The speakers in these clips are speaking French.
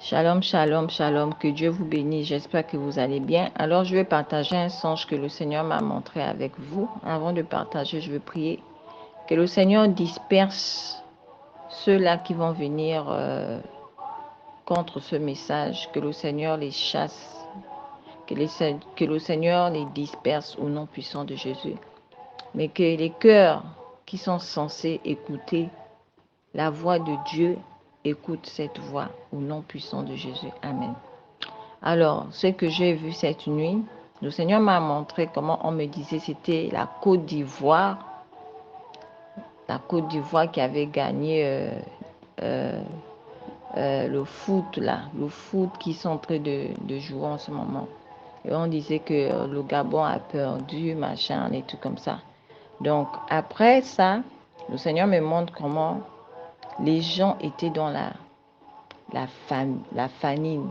Shalom, shalom, shalom, que Dieu vous bénisse, j'espère que vous allez bien. Alors, je vais partager un songe que le Seigneur m'a montré avec vous. Avant de partager, je veux prier que le Seigneur disperse ceux-là qui vont venir contre ce message, que le Seigneur les chasse, que le Seigneur les disperse au nom puissant de Jésus. Mais que les cœurs qui sont censés écouter la voix de Dieu écoutent cette voix au nom puissant de Jésus. Amen. Alors, ce que j'ai vu cette nuit, le Seigneur m'a montré comment on me disait c'était la Côte d'Ivoire qui avait gagné le foot là, le foot qui sont en train de jouer en ce moment. Et on disait que le Gabon a perdu, machin, et tout comme ça. Donc, après ça, le Seigneur me montre comment les gens étaient dans la famine.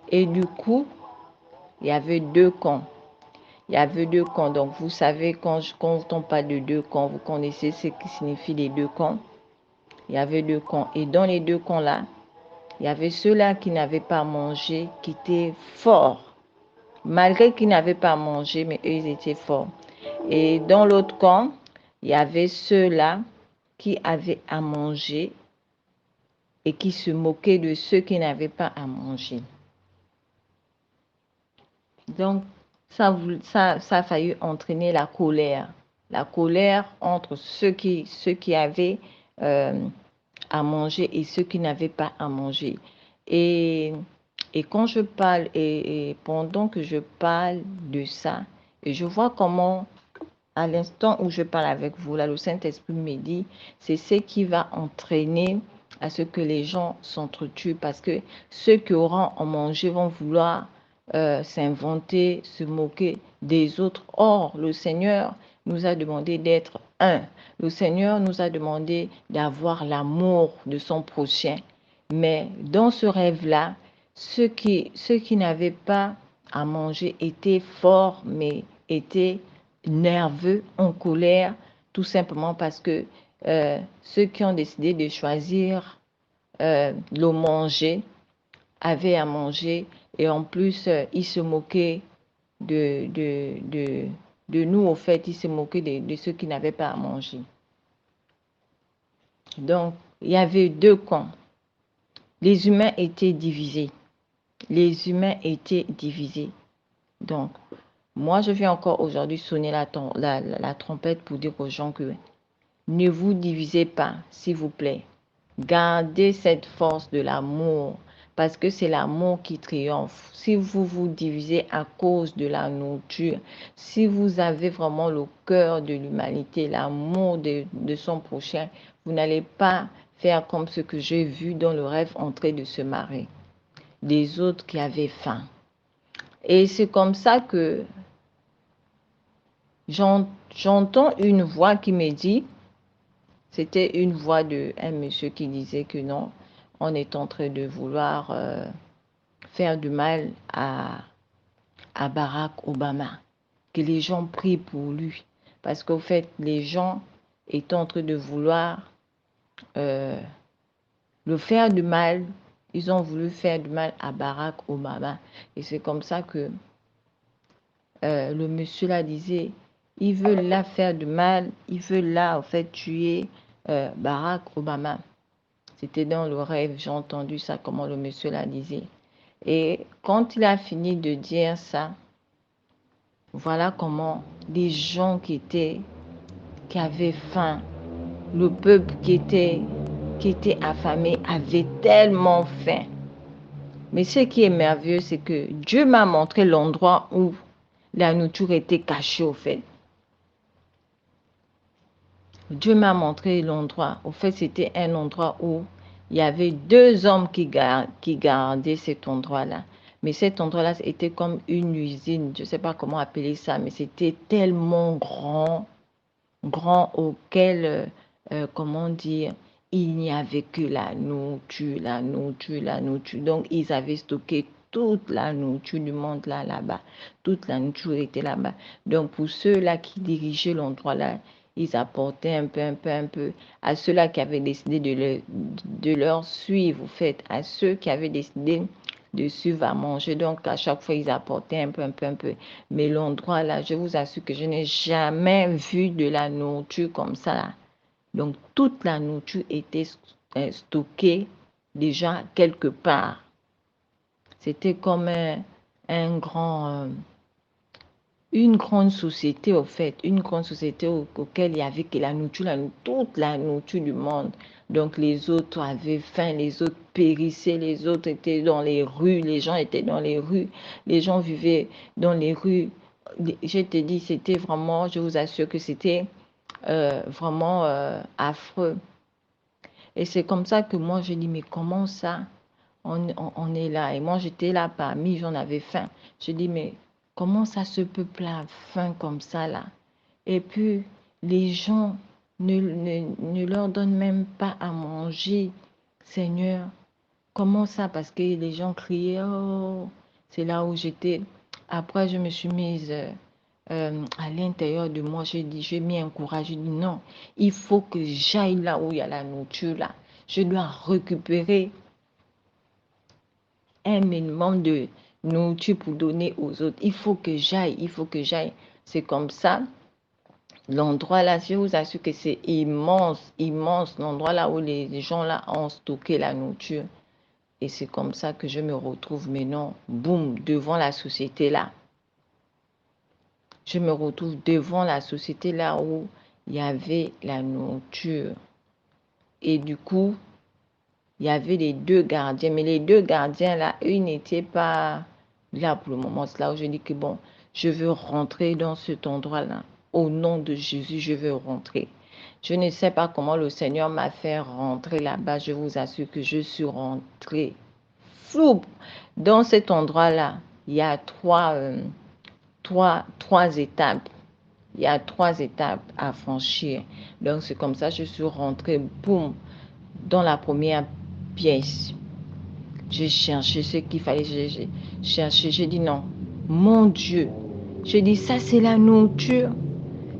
Et du coup, il y avait deux camps. Il y avait deux camps. Donc, vous savez, quand on parle de deux camps, vous connaissez ce qui signifie les deux camps. Il y avait deux camps. Et dans les deux camps-là, il y avait ceux-là qui n'avaient pas mangé, qui étaient forts. Malgré qu'ils n'avaient pas mangé, mais eux, ils étaient forts. Et dans l'autre camp, il y avait ceux-là qui avaient à manger et qui se moquaient de ceux qui n'avaient pas à manger. Donc, ça a failli entraîner la colère entre ceux qui avaient à manger et ceux qui n'avaient pas à manger. Et quand je parle, et pendant que je parle de ça, et je vois comment, à l'instant où je parle avec vous, là, le Saint-Esprit me dit, c'est ce qui va entraîner à ce que les gens s'entretuent, parce que ceux qui auront à manger vont vouloir s'inventer, se moquer des autres. Or, le Seigneur nous a demandé d'être un. Le Seigneur nous a demandé d'avoir l'amour de son prochain. Mais dans ce rêve-là, ceux qui n'avaient pas à manger étaient forts, mais étaient nerveux, en colère, tout simplement parce que ceux qui ont décidé de choisir le manger avaient à manger et en plus, ils se moquaient de nous, au fait, ils se moquaient de ceux qui n'avaient pas à manger. Donc, il y avait deux camps. Les humains étaient divisés. Les humains étaient divisés. Donc, moi, je viens encore aujourd'hui sonner la trompette pour dire aux gens que ne vous divisez pas, s'il vous plaît. Gardez cette force de l'amour, parce que c'est l'amour qui triomphe. Si vous vous divisez à cause de la nourriture, si vous avez vraiment le cœur de l'humanité, l'amour de son prochain, vous n'allez pas faire comme ce que j'ai vu dans le rêve en train de se marrer. Des autres qui avaient faim. Et c'est comme ça que j'entends une voix qui me dit, c'était une voix d'un monsieur qui disait que non, on est en train de vouloir faire du mal à Barack Obama, que les gens prient pour lui. Parce qu'au fait, les gens étaient en train de vouloir le faire du mal. Ils ont voulu faire du mal à Barack Obama. Et c'est comme ça que le monsieur là disait, il veut là faire du mal, il veut là, en fait, tuer Barack Obama. C'était dans le rêve, j'ai entendu ça, comment le monsieur là disait. Et quand il a fini de dire ça, voilà comment les gens qui avaient faim, le peuple qui était affamé avait tellement faim. Mais ce qui est merveilleux, c'est que Dieu m'a montré l'endroit où la nourriture était cachée au fait. Dieu m'a montré l'endroit. Au fait, c'était un endroit où il y avait deux hommes qui gardaient cet endroit-là. Mais cet endroit-là était comme une usine. Je ne sais pas comment appeler ça, mais c'était tellement grand auquel, comment dire, il n'y avait que la nourriture. Donc, ils avaient stocké toute la nourriture du monde là-bas. Toute la nourriture était là-bas. Donc, pour ceux-là qui dirigeaient l'endroit-là, ils apportaient un peu, un peu, un peu à ceux-là qui avaient décidé de leur suivre, au fait, à ceux qui avaient décidé de suivre à manger. Donc, à chaque fois, ils apportaient un peu, un peu, un peu. Mais l'endroit là, je vous assure que je n'ai jamais vu de la nourriture comme ça là. Donc, toute la nourriture était stockée déjà quelque part. C'était comme un grand, une grande société, au fait, une grande société auquel il y avait que la nourriture, toute la nourriture du monde. Donc, les autres avaient faim, les autres périssaient, les autres étaient dans les rues, les gens étaient dans les rues, les gens vivaient dans les rues. Je te dis, c'était vraiment, je vous assure que c'était vraiment affreux. Et c'est comme ça que moi, je dis, mais comment ça, on est là? Et moi, j'étais là parmi, j'en avais faim. Je dis, mais comment ça, ce peuple a faim comme ça, là? Et puis, les gens ne leur donnent même pas à manger. Seigneur, comment ça? Parce que les gens criaient, oh, c'est là où j'étais. Après, je me suis mise à l'intérieur de moi, j'ai mis un courage, j'ai dit non, il faut que j'aille là où il y a la nourriture, là. Je dois récupérer un minimum de nourriture pour donner aux autres. Il faut que j'aille, il faut que j'aille. C'est comme ça. L'endroit là, je vous assure que c'est immense, immense, l'endroit là où les gens là ont stocké la nourriture. Et c'est comme ça que je me retrouve maintenant, boum, devant la société là. Je me retrouve devant la société là où il y avait la nourriture. Et du coup, il y avait les deux gardiens. Mais les deux gardiens là, eux, n'étaient pas là pour le moment. C'est là où je dis que bon, je veux rentrer dans cet endroit-là. Au nom de Jésus, je veux rentrer. Je ne sais pas comment le Seigneur m'a fait rentrer là-bas. Je vous assure que je suis rentrée. Flou. Dans cet endroit-là, il y a trois étapes. Il y a 3 étapes à franchir. Donc, c'est comme ça, je suis rentrée, boum, dans la première pièce. J'ai cherché ce qu'il fallait, j'ai cherché, j'ai dit non, mon Dieu. Je dis, ça c'est la nourriture.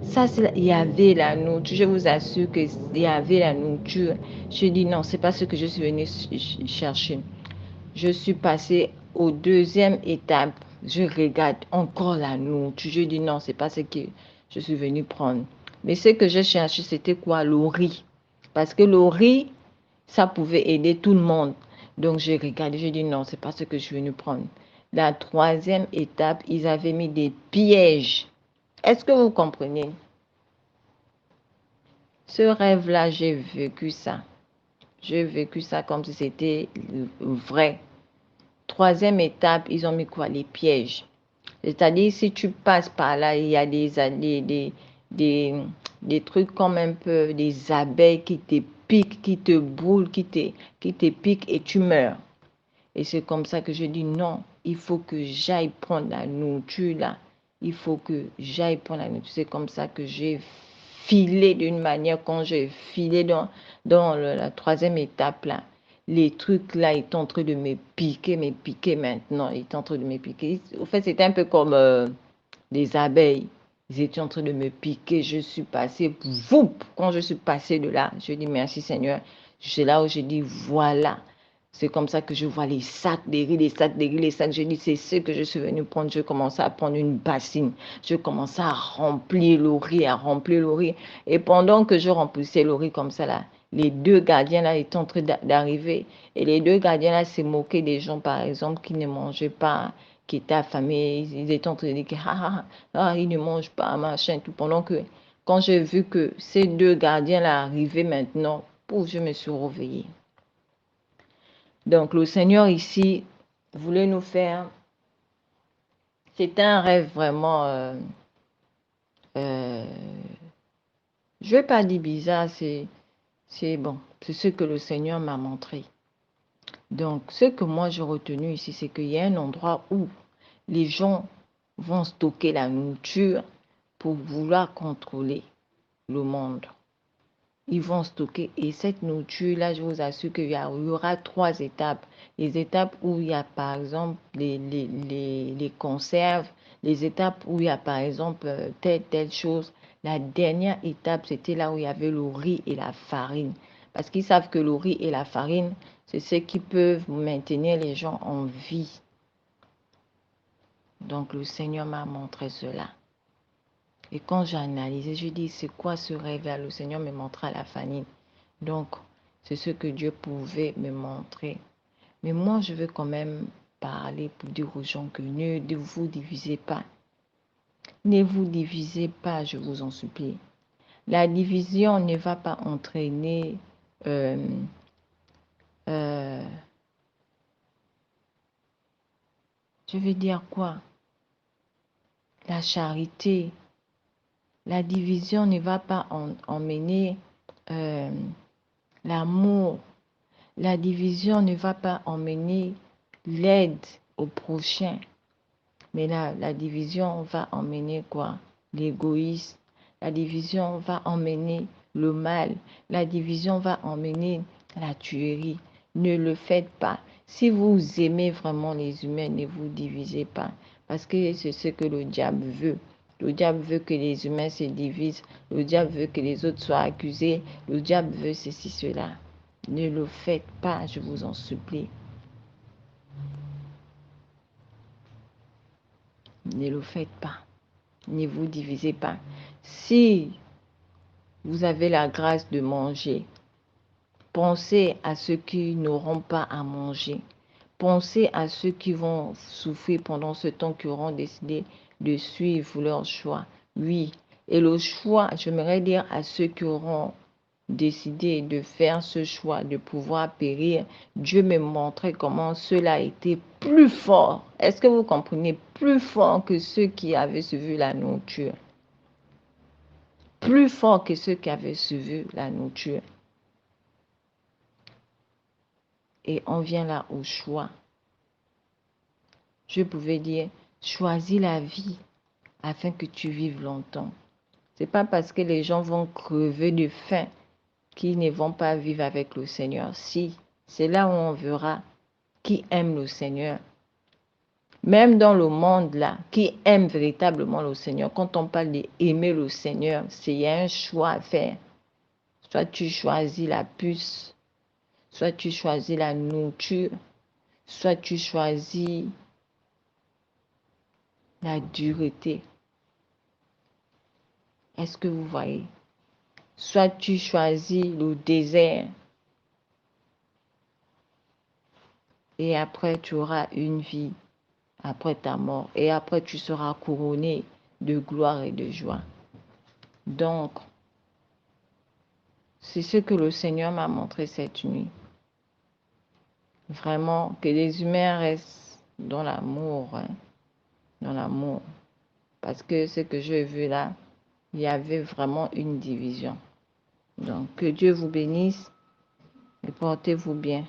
Ça, il y avait la nourriture. Je vous assure qu'il y avait la nourriture. Je dis non, c'est pas ce que je suis venue chercher. Je suis passée aux deuxième étape. Je regarde encore la nourriture. Je dis non, c'est pas ce que je suis venue prendre. Mais ce que j'ai cherché, c'était quoi? Le riz. Parce que le riz, ça pouvait aider tout le monde. Donc j'ai regardé, j'ai dit non, c'est pas ce que je suis venue prendre. La troisième étape, ils avaient mis des pièges. Est-ce que vous comprenez? Ce rêve-là, j'ai vécu ça. J'ai vécu ça comme si c'était vrai. Troisième étape, ils ont mis quoi? Les pièges. C'est-à-dire, si tu passes par là, il y a des, des trucs comme un peu des abeilles qui te piquent, qui te brûlent, qui te piquent et tu meurs. Et c'est comme ça que je dis non, il faut que j'aille prendre la nourriture là. Il faut que j'aille prendre la nourriture. C'est comme ça que j'ai filé d'une manière, quand j'ai filé dans la troisième étape là. Les trucs là, ils sont en train de me piquer maintenant. Ils sont en train de me piquer. Au fait, c'était un peu comme des abeilles. Ils étaient en train de me piquer. Je suis passée, vous, quand je suis passée de là, je dis merci Seigneur. C'est là où je dis voilà. C'est comme ça que je vois les sacs de riz, les sacs de riz, les sacs. Je dis, c'est ce que je suis venue prendre. Je commence à prendre une bassine. Je commence à remplir le riz, à remplir le riz. Et pendant que je remplissais le riz comme ça, là, les deux gardiens là étaient en train d'arriver. Et les deux gardiens là se moquaient des gens, par exemple, qui ne mangeaient pas, qui étaient affamés. Ils étaient en train de dire que, ils ne mangent pas, machin, tout. Pendant que, quand j'ai vu que ces deux gardiens là arrivaient maintenant, pouf, je me suis réveillée. Donc, le Seigneur ici voulait nous faire, c'était un rêve vraiment, euh, je ne vais pas dire bizarre, c'est bon, c'est ce que le Seigneur m'a montré. Donc, ce que moi j'ai retenu ici, c'est qu'il y a un endroit où les gens vont stocker la nourriture pour vouloir contrôler le monde. Ils vont stocker. Et cette nourriture-là, je vous assure qu'il y aura 3 étapes. Les étapes où il y a, par exemple, les conserves. Les étapes où il y a, par exemple, telle chose. La dernière étape, c'était là où il y avait le riz et la farine. Parce qu'ils savent que le riz et la farine, c'est ce qui peuvent maintenir les gens en vie. Donc le Seigneur m'a montré cela. Et quand j'ai analysé, je dis, c'est quoi ce rêve-là? Le Seigneur me montra la famine. Donc, c'est ce que Dieu pouvait me montrer. Mais moi, je veux quand même parler pour dire aux gens que ne vous divisez pas. Ne vous divisez pas, je vous en supplie. La division ne va pas entraîner je veux dire quoi? La charité. La division ne va pas emmener l'amour. La division ne va pas emmener l'aide au prochain. Mais la division va emmener quoi? L'égoïsme. La division va emmener le mal. La division va emmener la tuerie. Ne le faites pas. Si vous aimez vraiment les humains, ne vous divisez pas. Parce que c'est ce que le diable veut. Le diable veut que les humains se divisent. Le diable veut que les autres soient accusés. Le diable veut ceci, cela. Ne le faites pas, je vous en supplie. Ne le faites pas. Ne vous divisez pas. Si vous avez la grâce de manger, pensez à ceux qui n'auront pas à manger. Pensez à ceux qui vont souffrir pendant ce temps, qui auront décidé de suivre leur choix. Oui. Et le choix, j'aimerais dire à ceux qui auront décidé de faire ce choix, de pouvoir périr, Dieu me montrait comment cela était plus fort. Est-ce que vous comprenez? Plus fort que ceux qui avaient suivi la nourriture. Plus fort que ceux qui avaient suivi la nourriture. Et on vient là au choix. Je pouvais dire, choisis la vie afin que tu vives longtemps. C'est pas parce que les gens vont crever de faim qu'ils ne vont pas vivre avec le Seigneur. Si, c'est là où on verra qui aime le Seigneur. Même dans le monde là, qui aime véritablement le Seigneur. Quand on parle d'aimer le Seigneur, il y a un choix à faire. Soit tu choisis la puce, soit tu choisis la nourriture, soit tu choisis la dureté. Est-ce que vous voyez? Soit tu choisis le désert et après tu auras une vie après ta mort et après tu seras couronné de gloire et de joie. Donc, c'est ce que le Seigneur m'a montré cette nuit. Vraiment, que les humains restent dans l'amour, hein, dans l'amour. Parce que ce que j'ai vu là, il y avait vraiment une division. Donc, que Dieu vous bénisse et portez-vous bien.